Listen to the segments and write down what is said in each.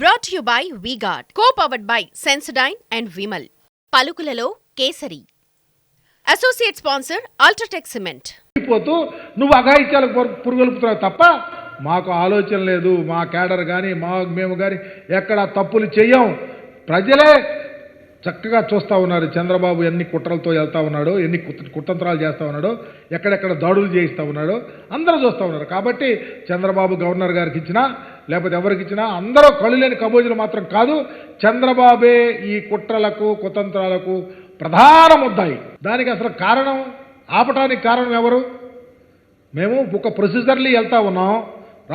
Brought to you by V-Guard, co-powered by Sensodyne and Vimal. పలుకులలో Kesari. Associate sponsor UltraTech cement. పోతూ నువ్వు అఘాయిత్యాలకు పురుగొల్పుతున్నావు తప్ప మాకు ఆలోచన లేదు. మా క్యాడర్ కానీ మేము కానీ ఎక్కడ తప్పులు చెయ్యం. ప్రజలే చక్కగా చూస్తూ ఉన్నారు. చంద్రబాబు ఎన్ని కుట్రలతో వెళ్తా ఉన్నాడో, ఎన్ని కుతంత్రాలు చేస్తూ ఉన్నాడో, ఎక్కడెక్కడ దాడులు చేయిస్తూ ఉన్నాడో అందరూ చూస్తూ ఉన్నారు. కాబట్టి చంద్రబాబు గవర్నర్ గారికి ఇచ్చినా లేకపోతే ఎవరికి ఇచ్చినా అందరూ కళ్ళు లేని కబోజులు మాత్రం కాదు. చంద్రబాబే ఈ కుట్రలకు కుతంత్రాలకు ప్రధాన ముద్దాయి. దానికి అసలు కారణం, ఆపటానికి కారణం ఎవరు? మేము ఒక ప్రొసీజర్లీ వెళ్తా ఉన్నాం.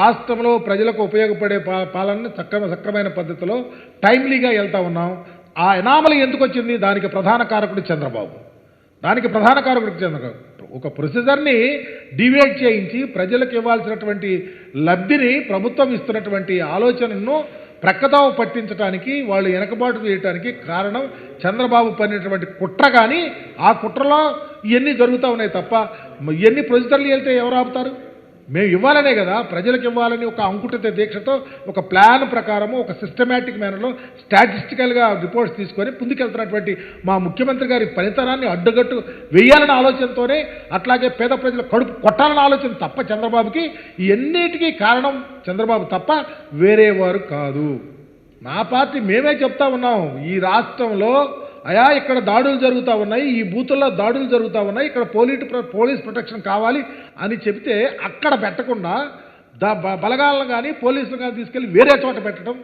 రాష్ట్రంలో ప్రజలకు ఉపయోగపడే పాలనని సక్రమైన పద్ధతిలో టైమ్లీగా వెళ్తా ఉన్నాం. ఆ ఎనామలి ఎందుకు వచ్చింది? దానికి ప్రధాన కారకుడు చంద్రబాబు. ఒక ప్రొసీజర్ని డివేట్ చేయించి ప్రజలకు ఇవ్వాల్సినటువంటి లబ్ధిని ప్రభుత్వం ఇస్తున్నటువంటి ఆలోచనను ప్రక్కదావ పట్టించడానికి, వాళ్ళు వెనకబాటు చేయడానికి కారణం చంద్రబాబు పడినటువంటి కుట్ర. కానీ ఆ కుట్రలో ఇవన్నీ జరుగుతూ ఉన్నాయి తప్ప ఇవన్నీ ప్రొసీజర్లు వెళ్తే ఎవరు ఆపుతారు? మేము ఇవ్వాలనే కదా, ప్రజలకు ఇవ్వాలని ఒక అంకుటిత దీక్షతో ఒక ప్లాన్ ప్రకారము ఒక సిస్టమేటిక్ మేనర్లో స్టాటిస్టికల్గా రిపోర్ట్స్ తీసుకొని ముందుకెళ్తున్నటువంటి మా ముఖ్యమంత్రి గారి పనితనాన్ని అడ్డుగట్టు వేయాలనే ఆలోచనతోనే, అట్లాగే పేద ప్రజల కడుపు కొట్టాలన్న ఆలోచన తప్ప చంద్రబాబుకి ఎన్నిటికీ కారణం చంద్రబాబు తప్ప వేరే వారు కాదు. మా పార్టీ మేమే చెప్తా ఉన్నాం, ఈ రాష్ట్రంలో అయా ఇక్కడ దాడులు జరుగుతూ ఉన్నాయి, ఈ బూతుల్లో దాడులు జరుగుతూ ఉన్నాయి, ఇక్కడ పోలీస్ ప్రొటెక్షన్ కావాలి అని చెప్తే అక్కడ పెట్టకుండా బలగాలను కానీ పోలీసులు కానీ తీసుకెళ్ళి వేరే చోట పెట్టడం,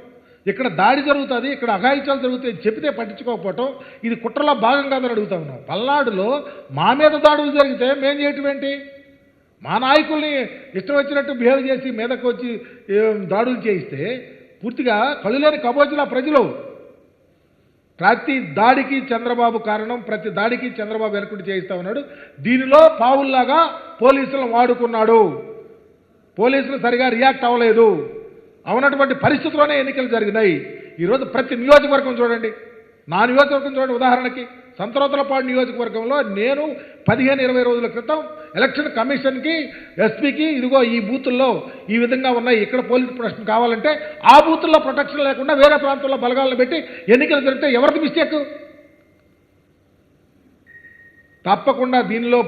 ఇక్కడ దాడి జరుగుతుంది, ఇక్కడ అఘాయిత్యాలు జరుగుతాయి చెప్తే పట్టించుకోకపోవటం, ఇది కుట్రలో భాగం కాదని అడుగుతా ఉన్నాం. పల్నాడులో మా మీద దాడులు జరిగితే మేము చేయటం ఏంటి? మా నాయకుల్ని ఇష్టం వచ్చినట్టు బిహేవ్ చేసి మీదకు వచ్చి దాడులు చేయిస్తే పూర్తిగా కళ్ళు లేని కబోజుల ప్రజలు. ప్రతి దాడికి చంద్రబాబు కారణం, ప్రతి దాడికి చంద్రబాబు వెనుకుండి చేయిస్తూ ఉన్నాడు. దీనిలో పావుల్లాగా పోలీసులను వాడుకున్నాడు. పోలీసులు సరిగా రియాక్ట్ అవ్వలేదు. అవునటువంటి పరిస్థితుల్లోనే ఎన్నికలు జరిగినాయి. ఈరోజు ప్రతి నియోజకవర్గం చూడండి, నా నియోజకవర్గం చూడండి. ఉదాహరణకి సంతరోతలపాడు నియోజకవర్గంలో నేను 15-20 రోజుల క్రితం ఎలక్షన్ కమిషన్కి, ఎస్పీకి ఇదిగో ఈ బూతుల్లో ఈ విధంగా ఉన్నాయి, ఇక్కడ పోలీస్ ప్రొటెక్షన్ కావాలంటే ఆ బూతుల్లో ప్రొటెక్షన్ లేకుండా వేరే ప్రాంతంలో బలగాలను పెట్టి ఎన్నికలు జరిగితే ఎవరిది మిస్టేక్? తప్పకుండా దీనిలో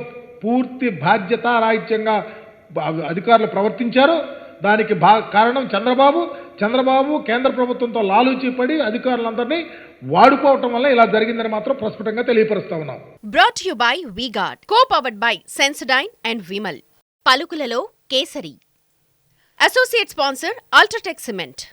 పూర్తి బాధ్యతారాహిత్యంగా అధికారులు ప్రవర్తించారు. దానికి కారణం చంద్రబాబు కేంద్ర ప్రభుత్వంతో లాలూచీ పడి అధికారులందరినీ వాడుకోవటం వల్ల ఇలా జరిగిందని మాత్రం ప్రస్ఫుటంగా తెలియపరుస్తా ఉన్నాం. Brought to you by V-Guard, co-powered by Sensodyne and Vimal. పలుకులలో Kesari. Associate sponsor UltraTech cement.